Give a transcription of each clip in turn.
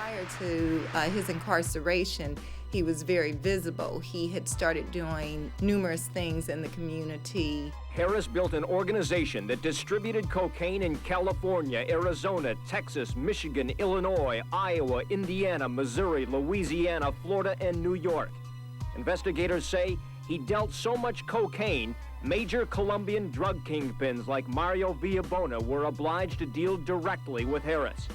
Prior to his incarceration, he was very visible. He had started doing numerous things in the community. Harris built an organization that distributed cocaine in California, Arizona, Texas, Michigan, Illinois, Iowa, Indiana, Missouri, Louisiana, Florida, and New York. Investigators say he dealt so much cocaine, major Colombian drug kingpins like Mario Villabona were obliged to deal directly with Harris.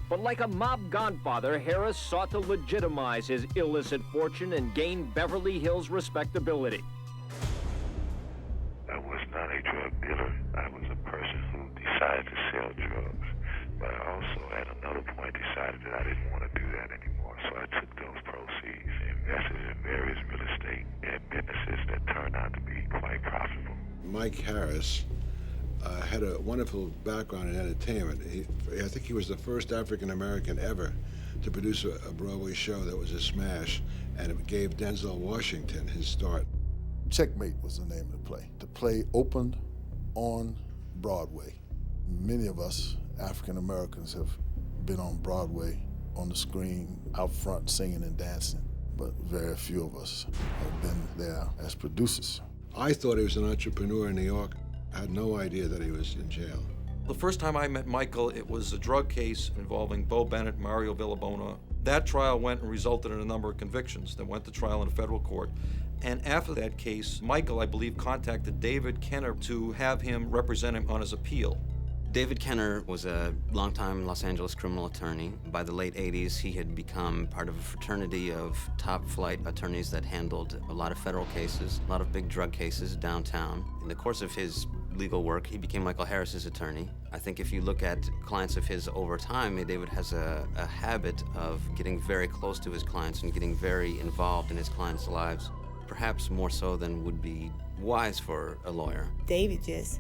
But like a mob godfather, Harris sought to legitimize his illicit fortune and gain Beverly Hills respectability. I was not a drug dealer. I was a person who decided to sell drugs. But I also, at another point, decided that I didn't want to do that anymore. So I took those proceeds and invested in various real estate and businesses that turned out to be quite profitable. Mike Harris had a wonderful background in entertainment. I think he was the first African-American ever to produce a Broadway show that was a smash, and it gave Denzel Washington his start. Checkmate was the name of the play. The play opened on Broadway. Many of us African-Americans have been on Broadway, on the screen, out front singing and dancing, but very few of us have been there as producers. I thought he was an entrepreneur in New York. I had no idea that he was in jail. The first time I met Michael, it was a drug case involving Bo Bennett, Mario Villabona. That trial went and resulted in a number of convictions that went to trial in a federal court. And after that case, Michael, I believe, contacted David Kenner to have him represent him on his appeal. David Kenner was a longtime Los Angeles criminal attorney. By the late 80s, he had become part of a fraternity of top-flight attorneys that handled a lot of federal cases, a lot of big drug cases downtown. In the course of his legal work, he became Michael Harris's attorney. I think if you look at clients of his over time, David has a habit of getting very close to his clients and getting very involved in his clients' lives, perhaps more so than would be wise for a lawyer. David just,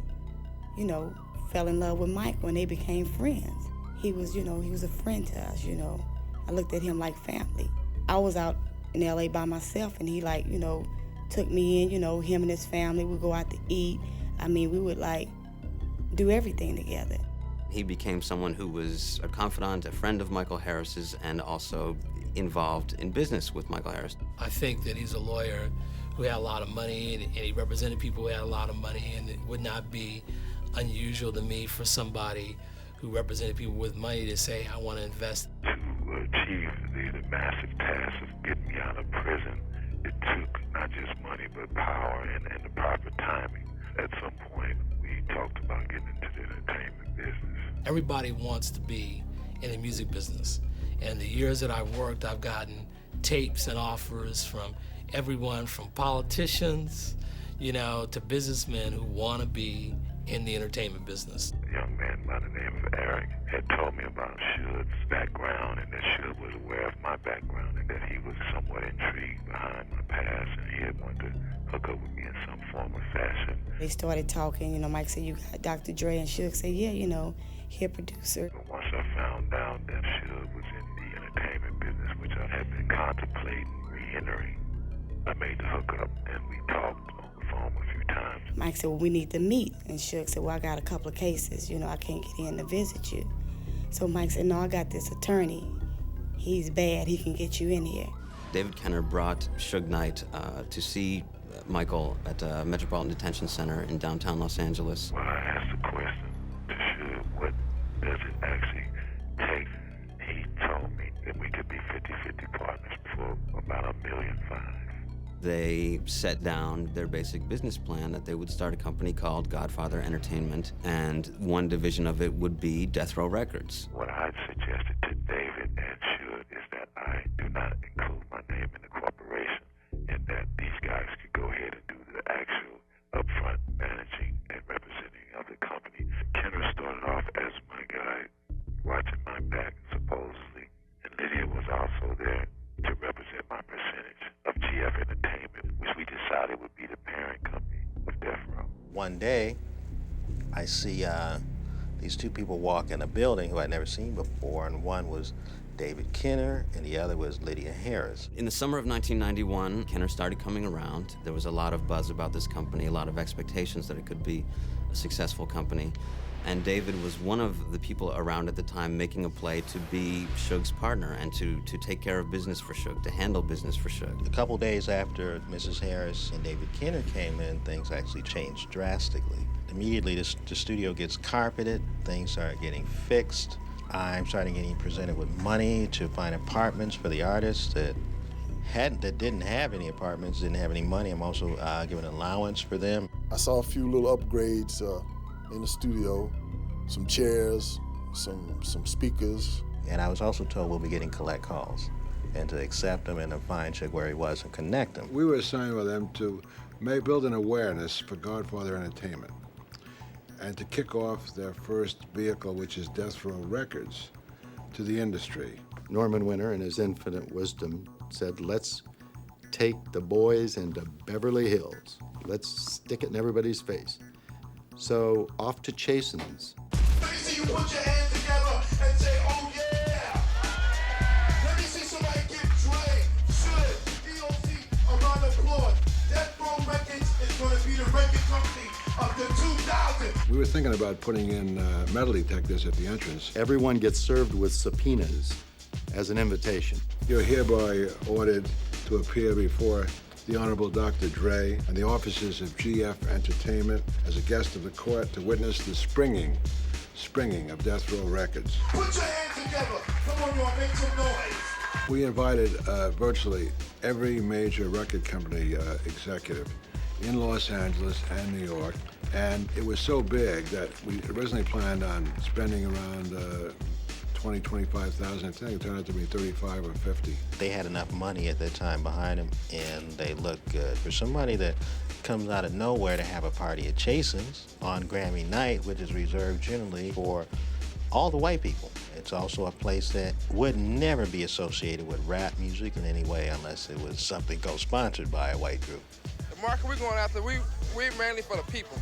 fell in love with Mike when they became friends. He was a friend to us, I looked at him like family. I was out in LA by myself and he took me in, him and his family would go out to eat. We would do everything together. He became someone who was a confidant, a friend of Michael Harris's, and also involved in business with Michael Harris. I think that he's a lawyer who had a lot of money and he represented people who had a lot of money, and it would not be unusual to me for somebody who represented people with money to say, I want to invest. To achieve the massive task of getting me out of prison, it took not just money but power and the proper timing. At some point, we talked about getting into the entertainment business. Everybody wants to be in the music business. And the years that I've worked, I've gotten tapes and offers from everyone from politicians, to businessmen who want to be in the entertainment business. A young man by the name of Eric had told me about Suge's background and that Suge was aware of my background and that he was somewhat intrigued behind my past and he had wanted to hook up with me in some form or fashion. They started talking, Mike said, you got Dr. Dre, and Suge said, yeah, he a producer. But once I found out that Suge was in the entertainment business, which I had been contemplating re-entering, I made the hookup and we talked on the phone a few times. Mike said, well, we need to meet. And Suge said, well, I got a couple of cases, I can't get in to visit you. So Mike said, no, I got this attorney. He's bad, he can get you in here. David Kenner brought Suge Knight to see Michael at a Metropolitan Detention Center in downtown Los Angeles. When I asked the question to Suge, what does it actually take? He told me that we could be 50-50 partners for about $1.5 million. They set down their basic business plan that they would start a company called Godfather Entertainment, and one division of it would be Death Row Records. What I suggested to David and Suge is that I do not include my name in the corporation and that these guys could go ahead and do the actual upfront managing and representing of the company. Kenner started off as my guy, watching my back, supposedly, and Lydia was also there to represent my percentage of GF Entertainment, which we decided would be the parent company of Death Row. One day, I see these two people walk in a building who I'd never seen before, and one was David Kenner, and the other was Lydia Harris. In the summer of 1991, Kenner started coming around. There was a lot of buzz about this company, a lot of expectations that it could be a successful company. And David was one of the people around at the time making a play to be Suge's partner and to take care of business for Suge, to handle business for Suge. A couple days after Mrs. Harris and David Kenner came in, things actually changed drastically. Immediately, the studio gets carpeted, things start getting fixed. I'm starting getting presented with money to find apartments for the artists that didn't have any apartments, didn't have any money. I'm also given an allowance for them. I saw a few little upgrades in the studio, some chairs, some speakers. And I was also told we'll be getting collect calls and to accept them and to find Suge where he was and connect them. We were assigned with them to build an awareness for Godfather Entertainment and to kick off their first vehicle, which is Death Row Records, to the industry. Norman Winter, in his infinite wisdom, said, let's take the boys into Beverly Hills. Let's stick it in everybody's face. So off to Chasen's. Let me see you put your hands together and say, oh yeah! Let me see somebody get Dre, Suge, DOC a round of applause. Death Row Records is going to be the record company of the 2000s. We were thinking about putting in metal detectors at the entrance. Everyone gets served with subpoenas as an invitation. You're hereby ordered to appear before the Honorable Dr. Dre and the officers of GF Entertainment as a guest of the court to witness the springing of Death Row Records. Put your hands together. Come on, y'all, make some noise. We invited virtually every major record company executive in Los Angeles and New York, and it was so big that we originally planned on spending around 20, 25,000. I think it turned out to be 35 or 50. They had enough money at that time behind them, and they looked good. For somebody that comes out of nowhere to have a party at Chasen's on Grammy night, which is reserved generally for all the white people. It's also a place that would never be associated with rap music in any way unless it was something co-sponsored by a white group. The market we're going after, we're mainly for the people.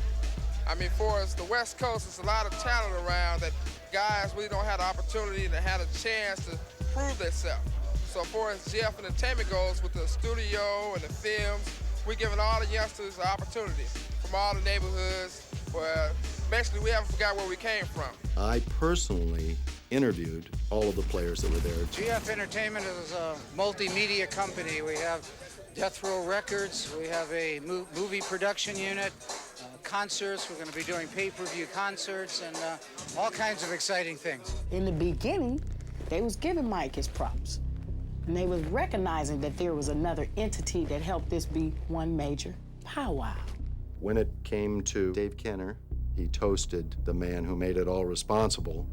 I mean, for us, the West Coast, there's a lot of talent around that guys really don't have the opportunity to have a chance to prove themselves. So far as GF Entertainment goes, with the studio and the films, we're giving all the youngsters an opportunity from all the neighborhoods where basically we haven't forgot where we came from. I personally interviewed all of the players that were there. GF Entertainment is a multimedia company. We have Death Row Records, we have a movie production unit, concerts, we're going to be doing pay-per-view concerts and all kinds of exciting things. In the beginning, they was giving Mike his props. And they was recognizing that there was another entity that helped this be one major powwow. When it came to Dave Kenner, he toasted the man who made it all responsible,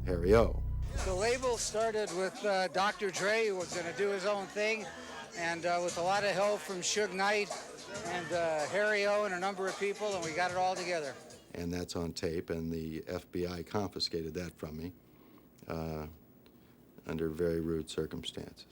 Harry O. The label started with Dr. Dre, who was going to do his own thing, and with a lot of help from Suge Knight and Harry O and a number of people, and we got it all together. And that's on tape, and the FBI confiscated that from me under very rude circumstances.